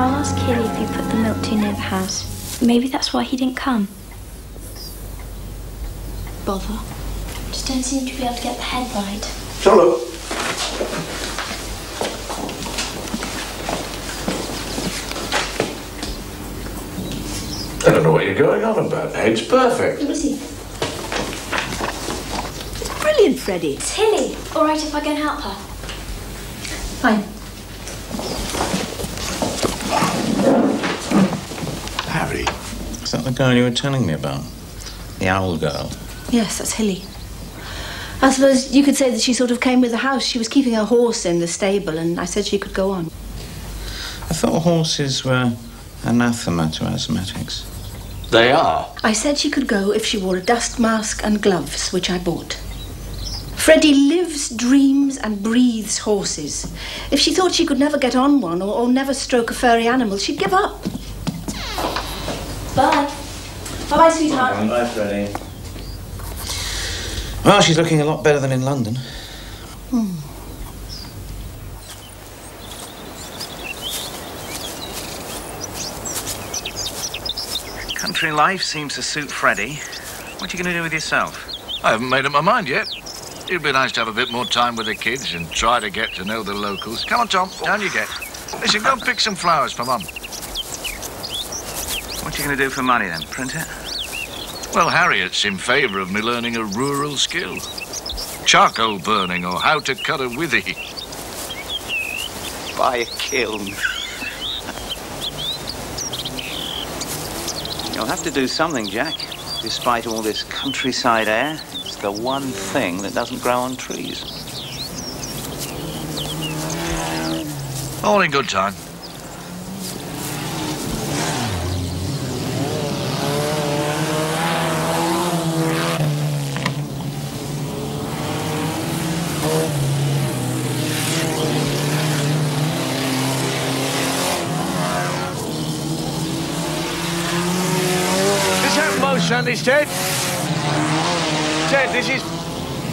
I'll ask Hilly if you put the milk too near the house. Maybe that's why he didn't come. Bother. Just don't seem to be able to get the head right. Hello. I don't know what you're going on about. Head's perfect. Who is he? It's brilliant, Freddie. It's Hilly. All right if I go and help her? Fine. Harry, is that the girl you were telling me about? The owl girl? Yes, that's Hilly. I suppose you could say that she sort of came with the house. She was keeping her horse in the stable, and I said she could go on. I thought horses were anathema to asthmatics. They are. I said she could go if she wore a dust mask and gloves, which I bought. Freddie lives, dreams, and breathes horses. If she thought she could never get on one or never stroke a furry animal, she'd give up. Bye. Bye-bye, sweetheart. Bye, Freddie. Well, she's looking a lot better than in London. Country life seems to suit Freddie. What are you going to do with yourself? I haven't made up my mind yet. It'd be nice to have a bit more time with the kids and try to get to know the locals. Come on, Tom, down you get. Listen, go and pick some flowers for Mum. What are you going to do for money, then? Print it? Well, Harriet's in favour of me learning a rural skill. Charcoal burning or how to cut a withy. Buy a kiln. You'll have to do something, Jack. Despite all this countryside air, it's the one thing that doesn't grow on trees. All in good time. Sandy's Ted. Ted, this is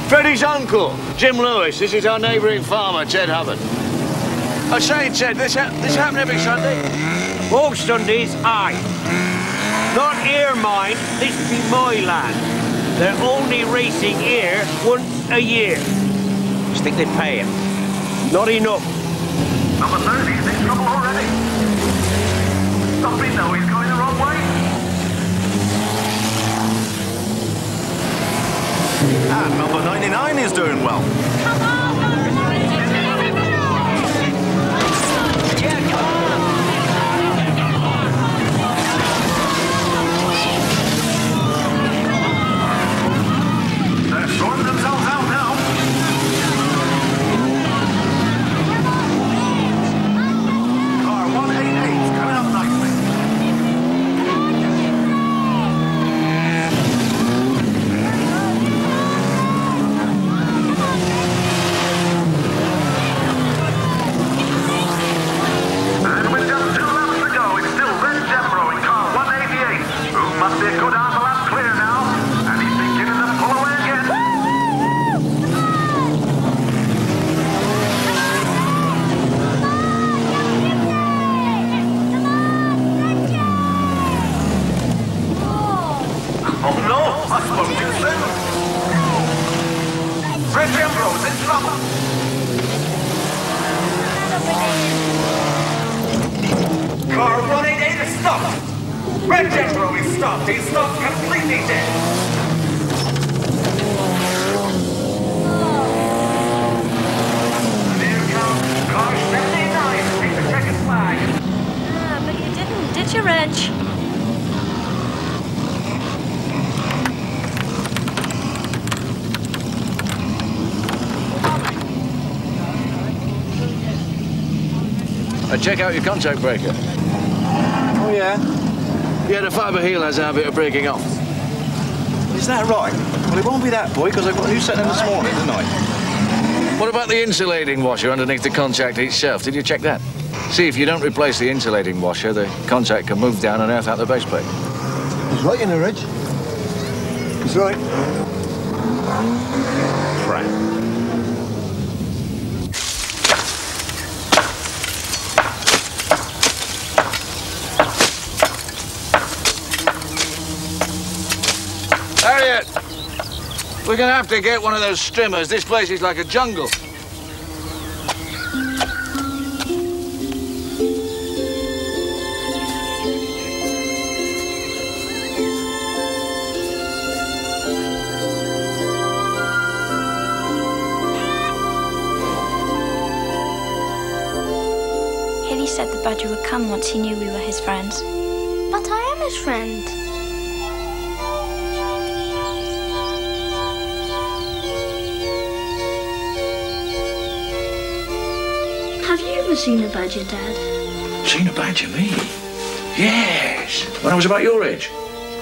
Freddie's uncle, Jim Lewis. This is our neighbouring farmer, Ted Hubbard. I say, Ted, this happen every Sunday? All Sundays, aye. Not here, mind. This be my land. They're only racing here once a year. You think they'd pay him? Not enough. Number 30 is in trouble already. Stop him now, he's going the wrong way. And number 99 is doing well. Come on! They're sorting themselves out now. Car 188 coming up nicely. And with just 2 laps to go, it's still Red Jethro in car 188, who must be a good half a lap clear now, and he's beginning to pull away again. Oh no, I spoke too soon. Red Jethro's in trouble. Car 188 is stopped. Red Jethro is stopped. He's stopped completely dead. And here comes car 79 to take the checkered flag. Ah, but you didn't, did you, Reg? Check out your contact breaker. Oh, yeah? Yeah, the fibre heel has a habit of breaking off. Is that right? Well, it won't be that, boy, because I got a new set in this morning, didn't I? What about the insulating washer underneath the contact itself? Did you check that? See, if you don't replace the insulating washer, the contact can move down and earth out the base plate. He's right, you know, Reg. He's right. Crap. We're gonna have to get one of those streamers. This place is like a jungle. Hilly said the badger would come once he knew we were his friends. But I am his friend. Have you ever seen a badger, Dad? Seen a badger, me? Yes. When I was about your age.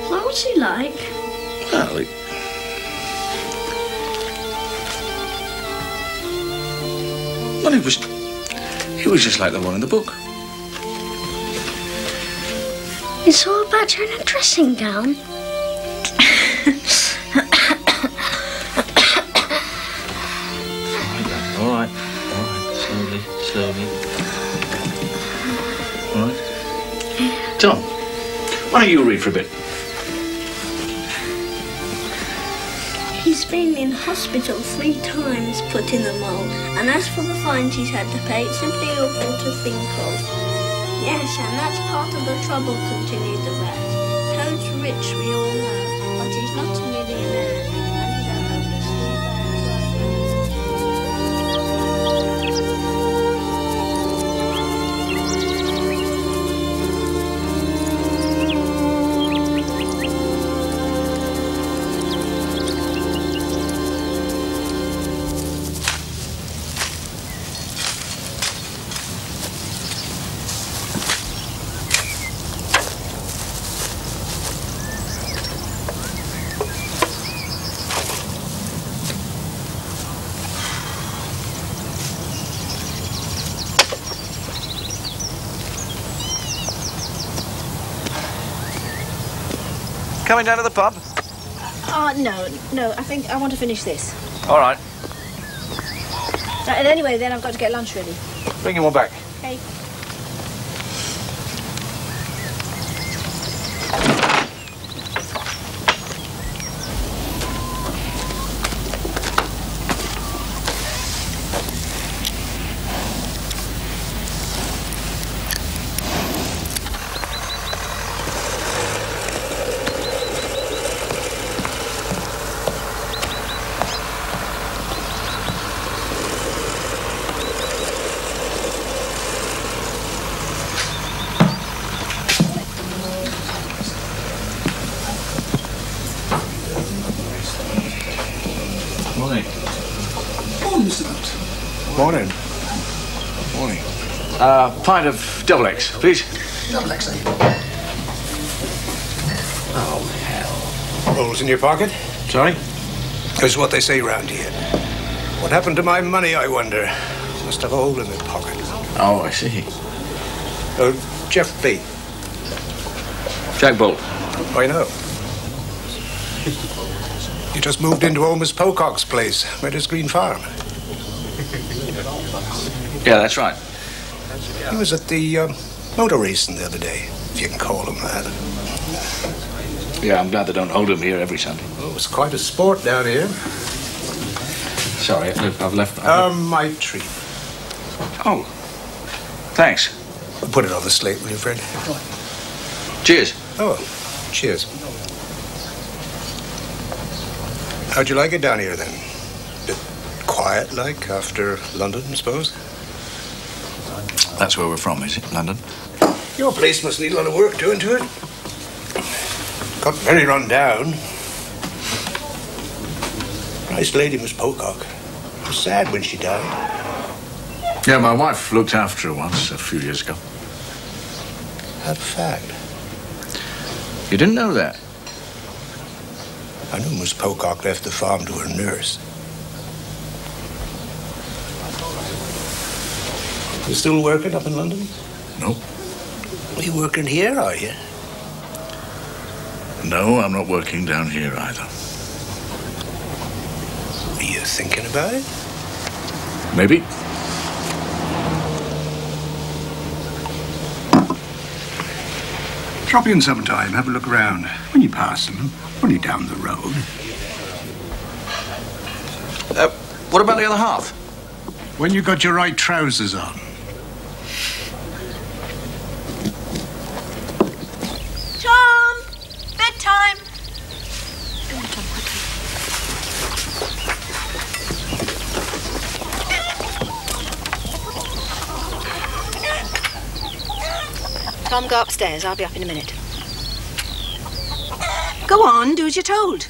What was he like? Well, he was just like the one in the book. You saw a badger in a dressing gown? All right. Slowly. All right. Tom, why don't you read for a bit? He's been in hospital 3 times, put in a mould, and as for the fines he's had to pay, it's simply awful to think of. Yes, and that's part of the trouble, continued the rat. Toad's rich, we all know, but he's not a millionaire, and he's a hopelessly Coming down to the pub? No, I think I want to finish this. All right. And anyway, then I've got to get lunch ready. Bring him one back. Okay. Morning. Morning. Pint of double X, please. Double X, eh? Oh, hell. Rolls in your pocket? Sorry? That's what they say round here. What happened to my money, I wonder? Must have a hole in my pocket. Oh, I see. Jeff B. Jack Bolt. I know. You just moved into Omus Pocock's place, Meadows Green Farm. Yeah, that's right. He was at the motor racing the other day, if you can call him that. Yeah, I'm glad they don't hold him here every Sunday. Oh, it's quite a sport down here. Sorry, I've left... my treat. Oh, thanks. Put it on the slate, will you, Fred? Cheers. Oh, cheers. How'd you like it down here, then? Bit quiet, like, after London, I suppose? That's where we're from, is it? London? Your place must need a lot of work doing to it. Got very run down. Nice lady, Miss Pocock. It was sad when she died. Yeah, my wife looked after her once, a few years ago. That fact. You didn't know that? I knew Miss Pocock left the farm to her nurse. You still working up in London? No. Are you working here, are you? No, I'm not working down here either. Are you thinking about it? Maybe. Drop in sometime, have a look around. When you pass them, only down the road. What about the other half? When you got your right trousers on. Tom! Bedtime! Tom, go upstairs. I'll be up in a minute. Go on, do as you're told.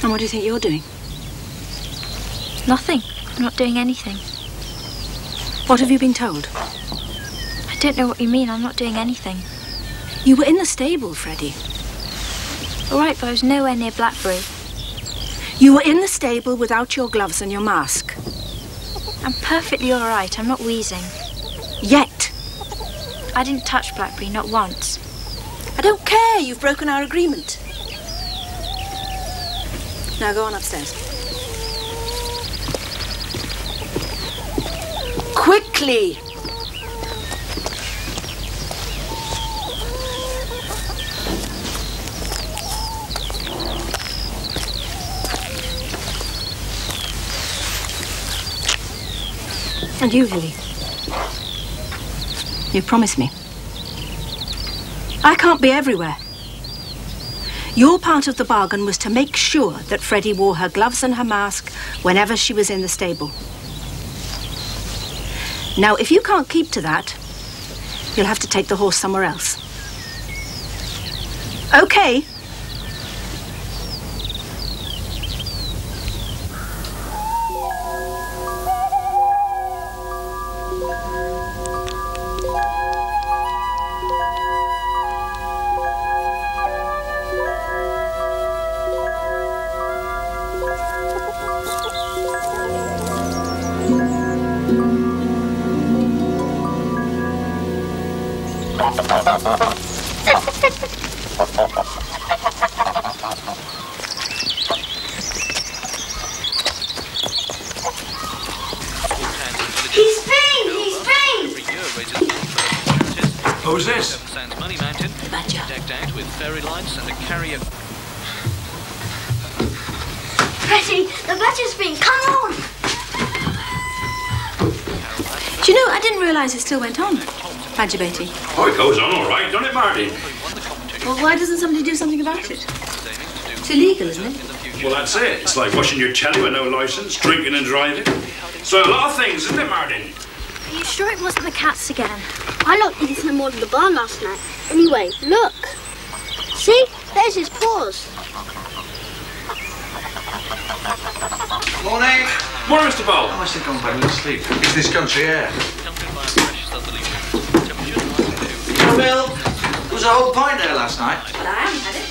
And what do you think you're doing? Nothing. I'm not doing anything. What have you been told? I don't know what you mean. I'm not doing anything. You were in the stable, Freddie. All right, but I was nowhere near Blackberry. You were in the stable without your gloves and your mask. I'm perfectly all right. I'm not wheezing. Yet. I didn't touch Blackberry, not once. I don't care. You've broken our agreement. Now go on upstairs. Quickly! And you, Lily. You promised me. I can't be everywhere. Your part of the bargain was to make sure that Freddie wore her gloves and her mask whenever she was in the stable. Now, if you can't keep to that, you'll have to take the horse somewhere else. Okay. Who's this? Money Mountain. Badger. Decked out with fairy lights and a carrier. Freddie, the badger's been. Come on! Do you know, I didn't realise it still went on, Badger baiting. Oh, it goes on all right, don't it, Martin? Well, why doesn't somebody do something about it? It's illegal, isn't it? Well, that's it. It's like washing your telly with no licence, drinking and driving. So a lot of things, isn't it, Martin? Are you sure it wasn't the cats again? I locked Ethan out of the barn last night. Anyway, look. See? There's his paws. Morning. Morning, Mr. Bowl. I must have gone back to sleep. It's this country air. Bill, there was a whole pint there last night. But I haven't had it.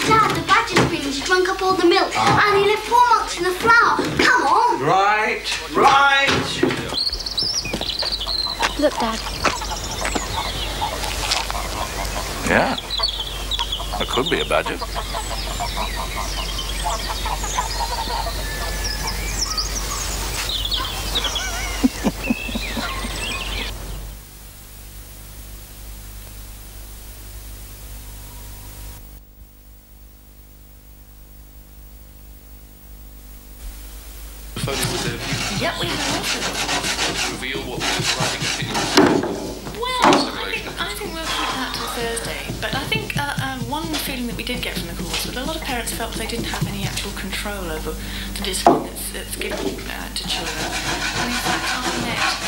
Dad, the badger's been. He's drunk up all the milk. And he left 4 marks in the flour. Come on. Right. Look, Dad. Yeah. That could be a badger. Yep, we have reveal what the writing opinion is. Well, I think we'll keep that till Thursday. But I think one feeling that we did get from the course was a lot of parents felt they didn't have any actual control over the discipline that's given to children. And in fact, our next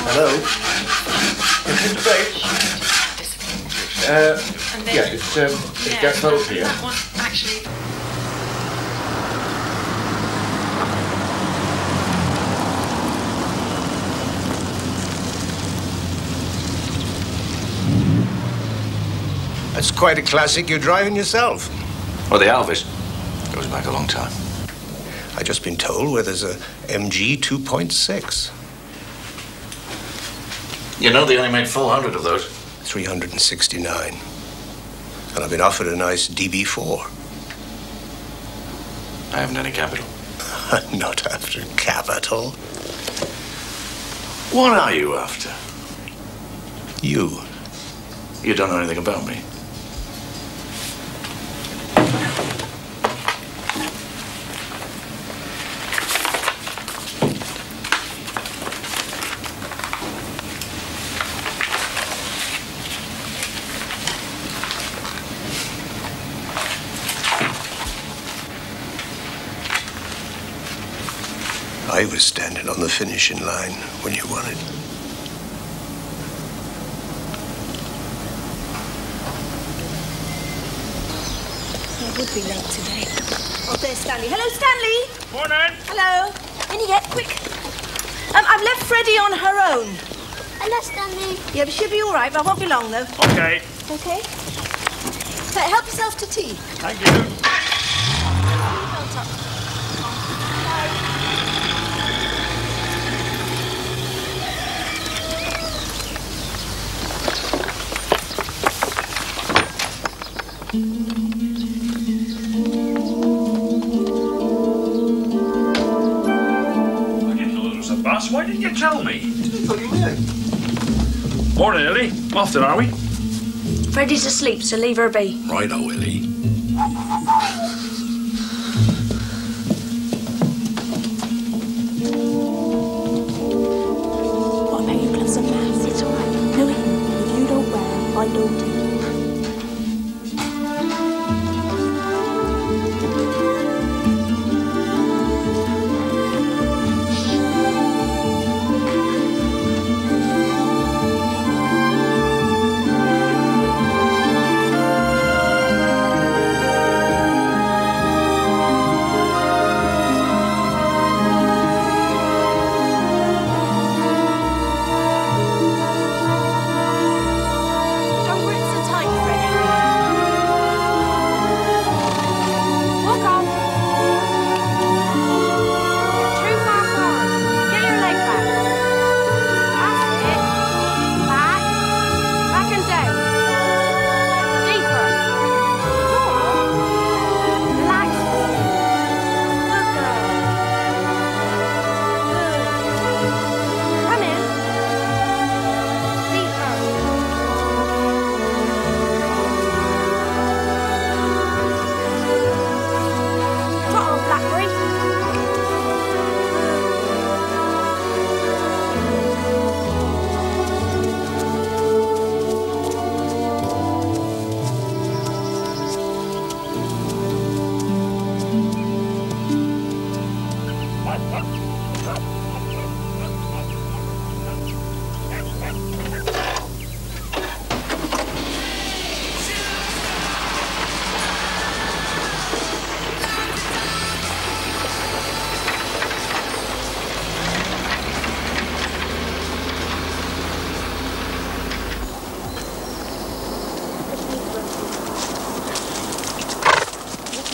Hello? Is it Bates? Yeah, it's Jack Bowles here. Actually. That's quite a classic you're driving yourself. Well, the Elvis goes back a long time. I've just been told where there's a MG 2.6. You know they only made 400 of those. 369. And I've been offered a nice DB4. I haven't any capital. Not after capital. What are you after? You. You don't know anything about me. I was standing on the finishing line when you won it. I would be late today. Oh, there's Stanley. Hello, Stanley. Morning. Hello. In you get, quick. I've left Freddie on her own. Hello, Stanley. Yeah, but she'll be all right. I won't be long, though. Okay. Okay. So help yourself to tea. Thank you. Why didn't you tell me? Morning, Ellie. Off then, are we? Freddie's asleep, so leave her be. Righto, Ellie. What about your gloves and maths? It's all right. No, if you don't wear them, I don't take you.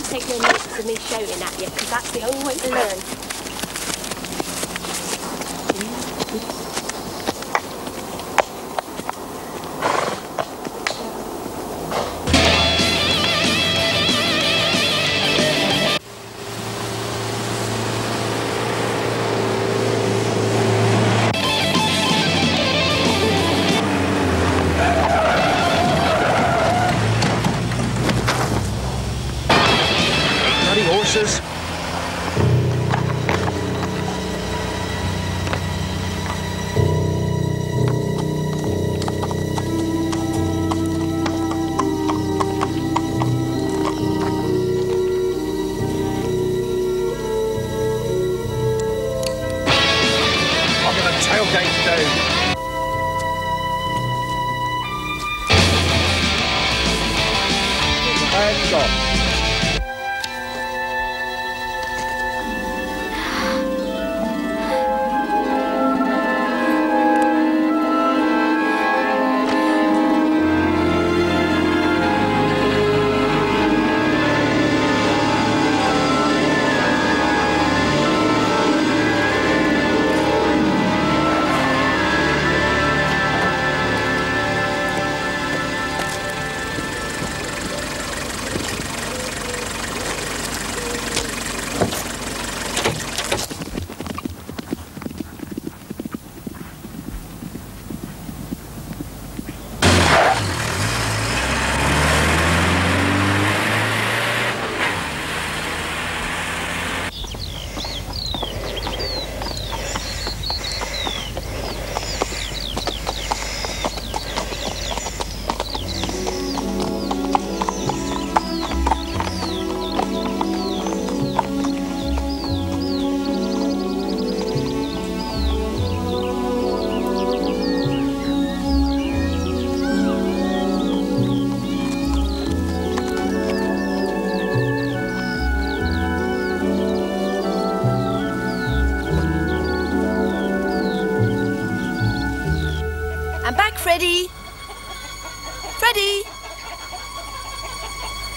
Take no notice of me shouting at you, because that's the only way to learn. Horses. I'm gonna tailgate today. Hands off.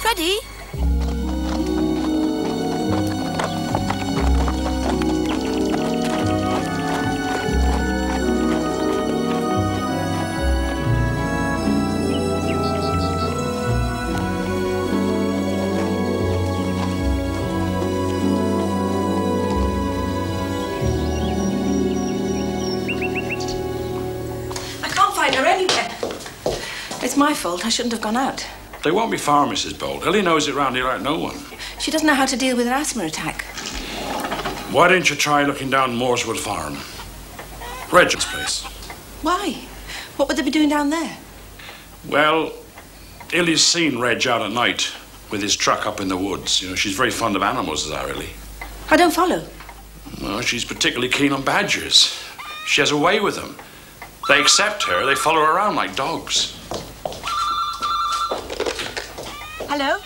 Freddie? I can't find her anywhere. It's my fault. I shouldn't have gone out. They won't be far, Mrs. Bolt. Ellie knows it round here like no one. She doesn't know how to deal with an asthma attack. Why didn't you try looking down Mooreswood Farm? Regin's place. Why? What would they be doing down there? Well, Ellie's seen Reg out at night with his truck up in the woods. You know, she's very fond of animals, is our Ellie. I don't follow. Well, she's particularly keen on badgers. She has a way with them. They accept her, they follow her around like dogs. Hello?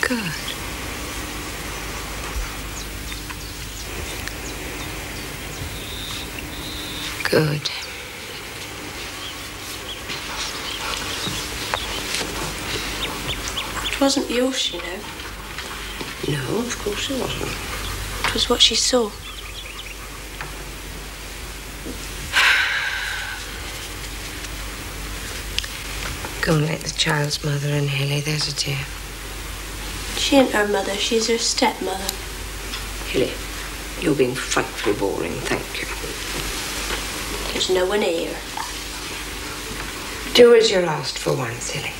Good. Good. It wasn't yours, you know. No, of course it wasn't. It was what she saw. Go and let the child's mother in, Hilly, there's a dear. She ain't her mother, she's her stepmother. Hilly, you're being frightfully boring, thank you. There's no one here. Do as you're asked for once, Hilly.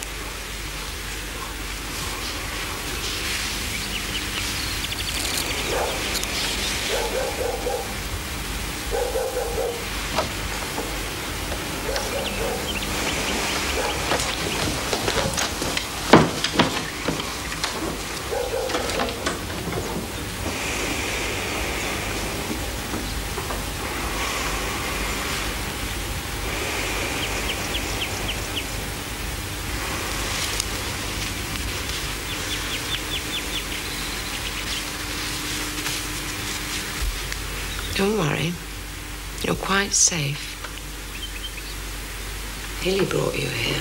Don't worry. You're quite safe. Hilly brought you here.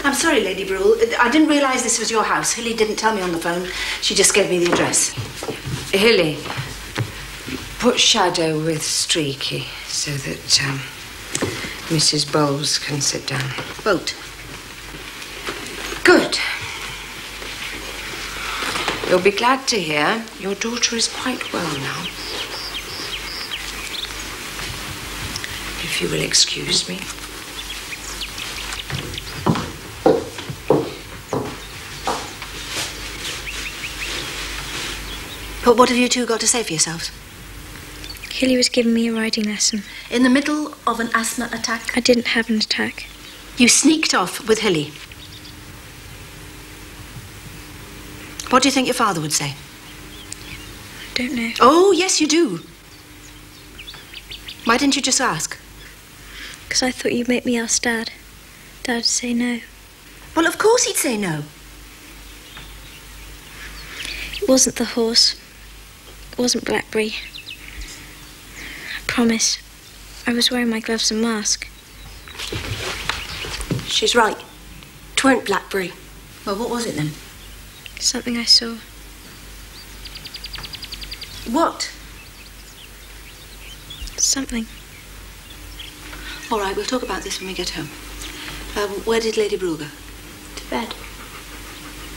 I'm sorry, Lady Brule. I didn't realise this was your house. Hilly didn't tell me on the phone. She just gave me the address. Hilly, put Shadow with Streaky so that Mrs. Bowles can sit down. Bolt. Good. You'll be glad to hear your daughter is quite well now. If you will excuse me. But what have you two got to say for yourselves? Hilly was giving me a riding lesson. In the middle of an asthma attack? I didn't have an attack. You sneaked off with Hilly. What do you think your father would say? I don't know. Oh, yes, you do. Why didn't you just ask? Because I thought you'd make me ask Dad. Dad would say no. Well, of course he'd say no. It wasn't the horse. It wasn't Blackberry. I promise. I was wearing my gloves and mask. She's right. 'Tweren't Blackberry. Well, what was it then? Something I saw. What? Something. All right, we'll talk about this when we get home. Where did Lady Brule go? To bed.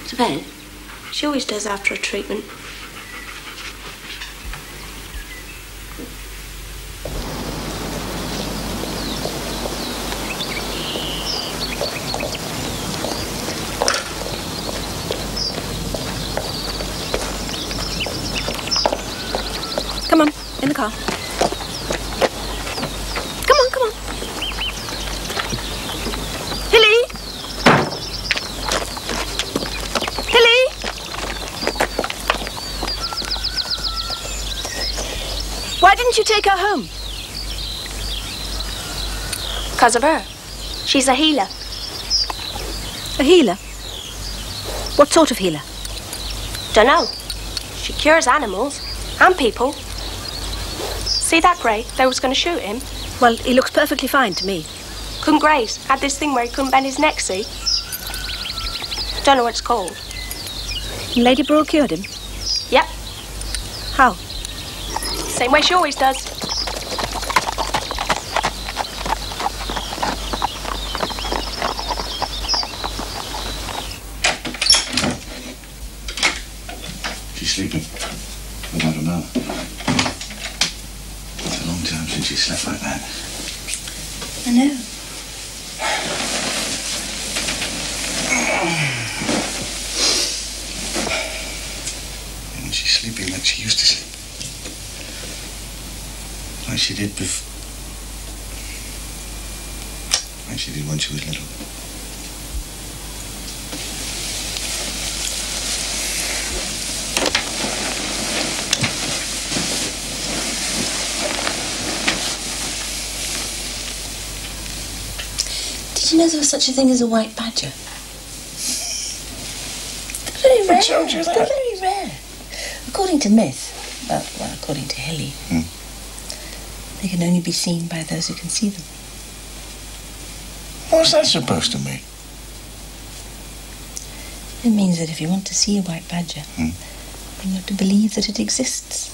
To bed? She always does after a treatment. car. Come on, come on. Hilly! Hilly! Why didn't you take her home? Because of her. She's a healer. A healer? What sort of healer? Dunno. She cures animals and people. See that Gray? They was going to shoot him. Well, he looks perfectly fine to me. Couldn't graze. Had this thing where he couldn't bend his neck, see? Don't know what it's called. Lady Brule cured him? Yep. How? Same way she always does. She's sleeping. Without a mouth. It's a long time since she slept like that. I know. And she's sleeping like she used to sleep. Like she did before. Like she did when she was little. Did you know there was such a thing as a white badger? They're very rare. They're very rare. According to myth, well, according to Hilly, they can only be seen by those who can see them. What's that supposed to mean? It means that if you want to see a white badger, you have to believe that it exists.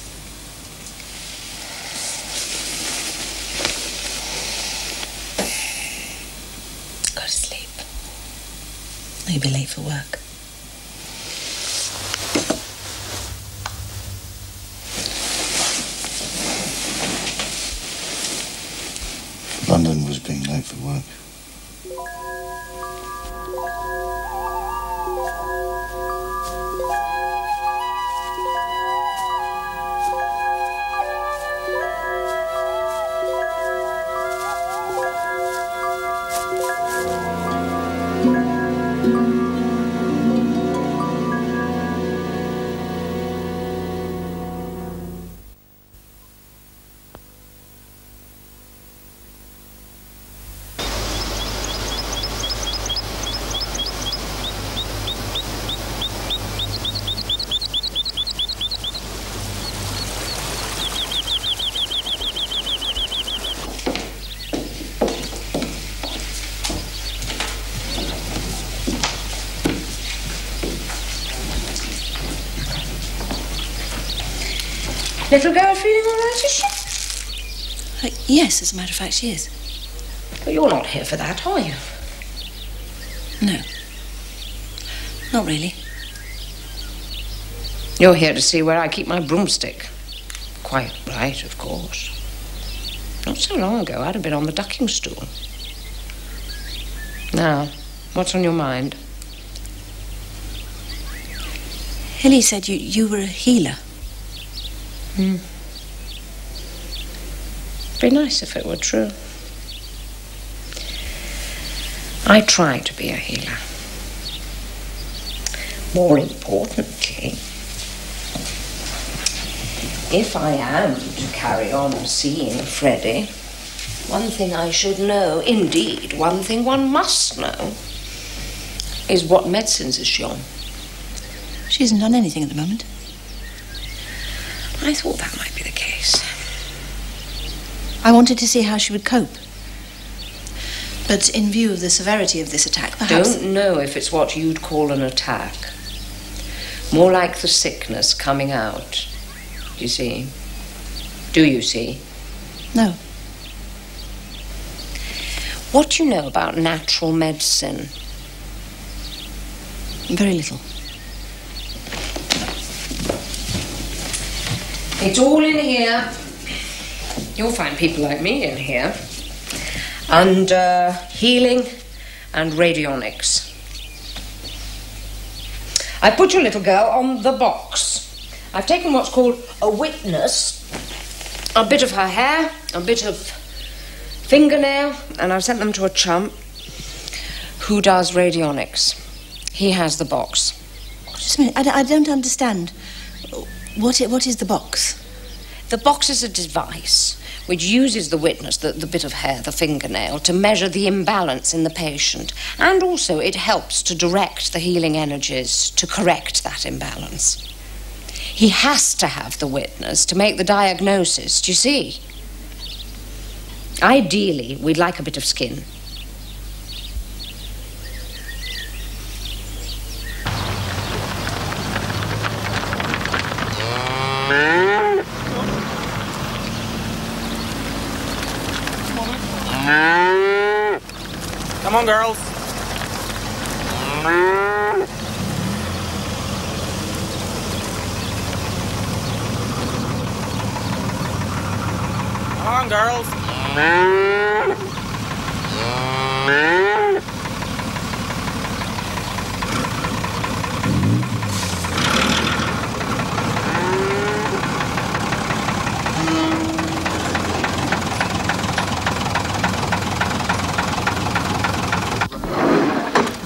Go to sleep. Or you'll be late for work. London was being late for work. Little girl feeling all right, is she? Yes, as a matter of fact, she is. But you're not here for that, are you? No. Not really. You're here to see where I keep my broomstick. Quite right, of course. Not so long ago, I'd have been on the ducking stool. Now, what's on your mind? Hilly said you were a healer. Be nice if it were true. I try to be a healer. More importantly, if I am to carry on seeing Freddie, one thing I should know, indeed, one thing one must know, is what medicines is she on. She hasn't done anything at the moment. I thought that might be the case. I wanted to see how she would cope. But in view of the severity of this attack, perhaps... Don't know if it's what you'd call an attack. More like the sickness coming out. You see? Do you see? No. What do you know about natural medicine? Very little. It's all in here. You'll find people like me in here. Under healing and radionics. I put your little girl on the box. I've taken what's called a witness A bit of her hair, a bit of fingernail, and I've sent them to a chump who does radionics. He has the box. Just a minute, I don't understand. What is the box? The box is a device which uses the witness, the bit of hair, the fingernail, to measure the imbalance in the patient. And also it helps to direct the healing energies to correct that imbalance. He has to have the witness to make the diagnosis, do you see? Ideally, we'd like a bit of skin. Come on, girls. Come on, girls.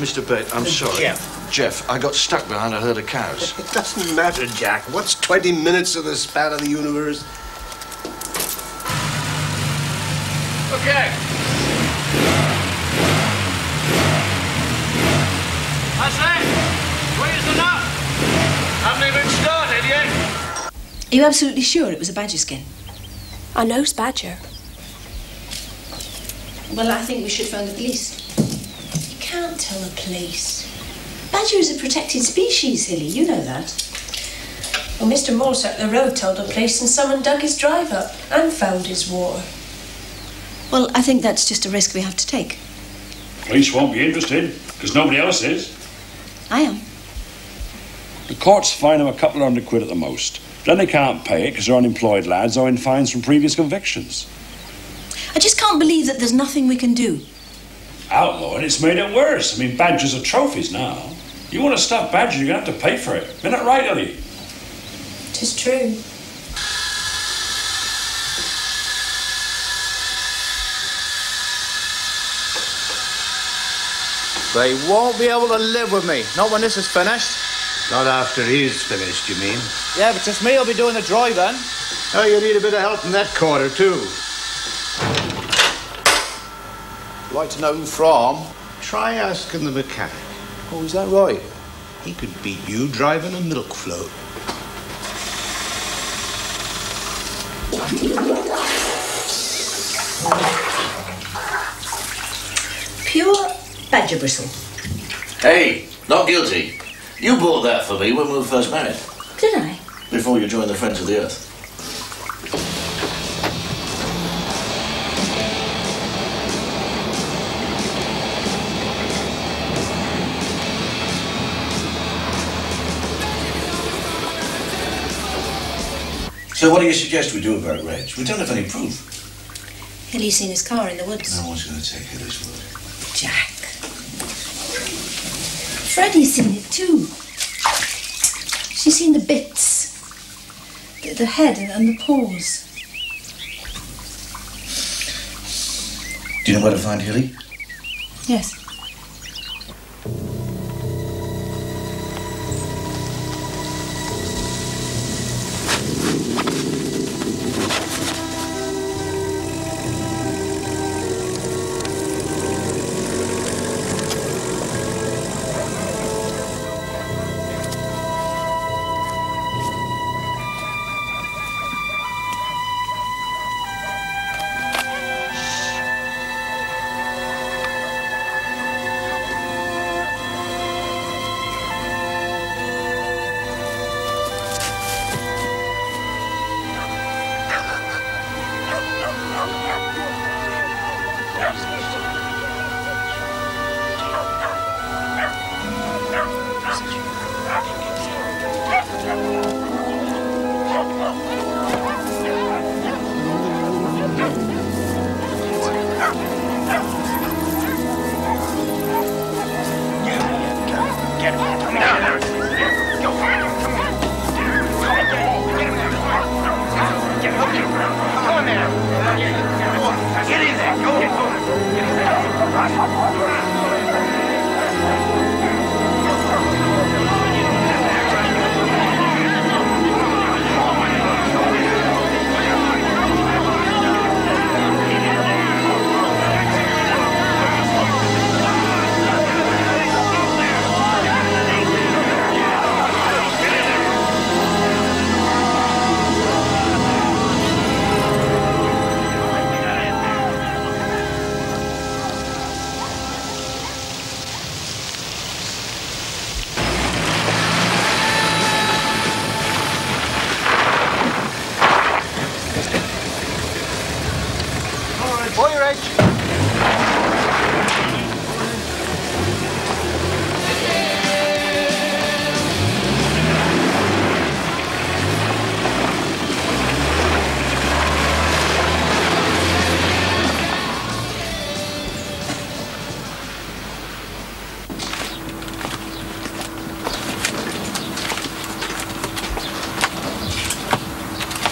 Mr. Bate, I'm sorry. Jeff, I got stuck behind a herd of cows. It doesn't matter, Jack. What's 20 minutes of the span of the universe? Okay. That's it. Where's the nut? Haven't even started yet. Are you absolutely sure it was a badger skin? I know's badger. Well, I think we should phone the police. You can't tell the police. Badger is a protected species, Hilly. You know that. Well, Mr. Morse up the road told the police and someone dug his drive up and found his water. Well, I think that's just a risk we have to take. Police won't be interested, because nobody else is. I am. The courts fine them a couple of £100 at the most. Then they can't pay it because they're unemployed lads owing fines from previous convictions. I just can't believe that there's nothing we can do. Outlawing, it's made it worse. I mean, badgers are trophies now. You want to stop badgers, you're going to have to pay for it. Isn't that right, Ellie? 'Tis true. They won't be able to live with me. Not when this is finished. Not after he's finished, you mean? Yeah, but just me will be doing the driving. Oh, you need a bit of help in that quarter, too. Like to know who from? Try asking the mechanic. Oh, is that right? He could beat you driving a milk float. Pure badger bristle. Hey, not guilty. You bought that for me when we were first married. Did I? Before you joined the Friends of the Earth. So what do you suggest we do about Reg? We don't have any proof. Hilly's seen his car in the woods. No one's going to take Hilly's word. Jack. Freddie's seen it too. She's seen the bits. The head and the paws. Do you know where to find Hilly? Yes.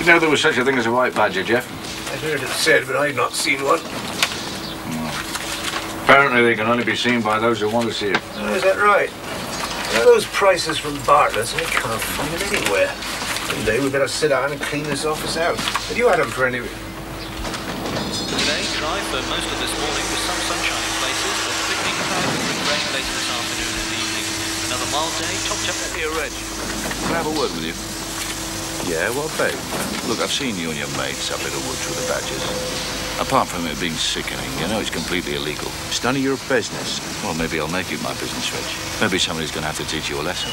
know there was such a thing as a white badger, Jeff? I've heard it said, but I've not seen one. Apparently they can only be seen by those who want to see it. Oh, is that right? Now, those prices from Bartlett's, I can't find them anywhere. One day we better sit down and clean this office out. Have you had them for any... Today, dry for most of this morning with some sunshine in places, but thickening clouds will bring rain later this afternoon and evening. Another mild day, top temperature. Here, Reg. Can I have a word with you? Yeah, what about? Look, I've seen you and your mates up in the woods with the badgers. Apart from it being sickening, you know it's completely illegal. It's none of your business. Well, maybe I'll make it my business, Reg. Maybe somebody's going to have to teach you a lesson.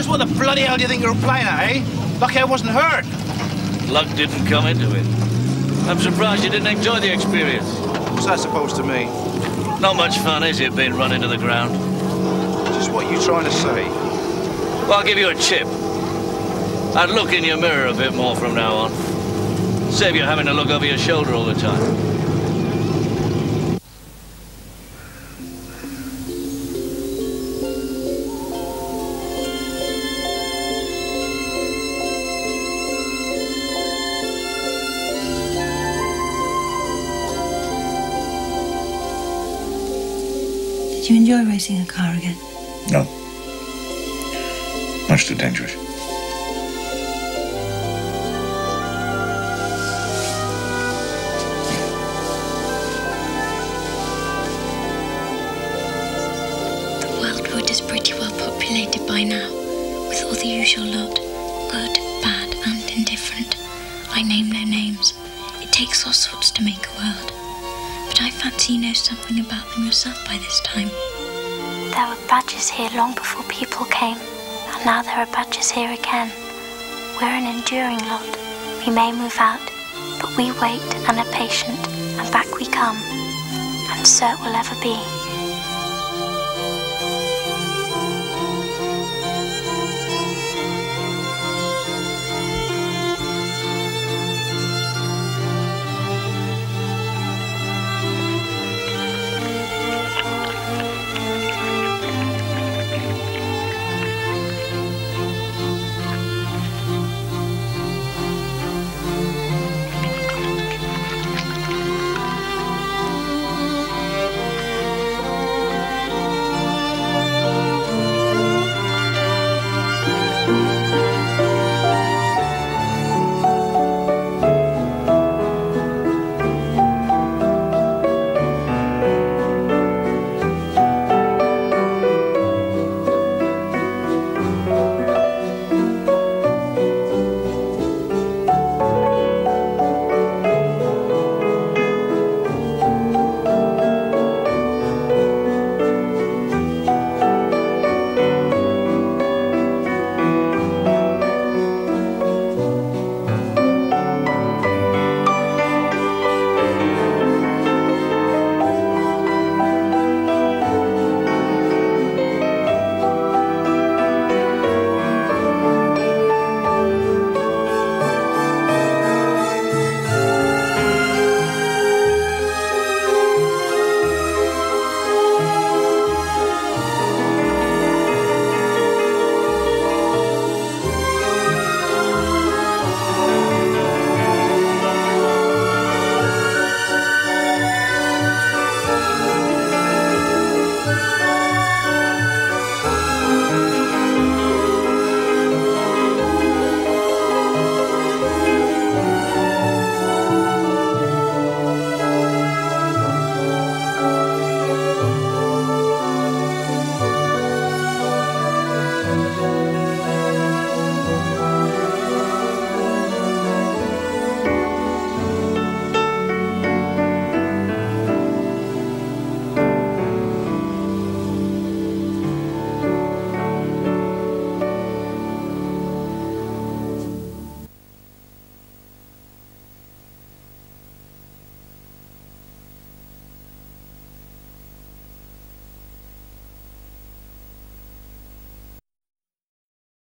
what the bloody hell do you think you're playing at, eh? Lucky I wasn't hurt. Luck didn't come into it. I'm surprised you didn't enjoy the experience. What's that supposed to mean? Not much fun, is it, being run into the ground? Just what you trying to say? Well, I'll give you a tip. I'd look in your mirror a bit more from now on. Save you having to look over your shoulder all the time. Did you enjoy racing a car again? No. Much too dangerous. Wildwood is pretty well populated by now, with all the usual lot, good, bad, and indifferent. I name no names. It takes all sorts to make a world. But I fancy you know something about them yourself by this time. There were badgers here long before people came, and now there are badgers here again. We're an enduring lot. We may move out, but we wait and are patient, and back we come. And so it will ever be.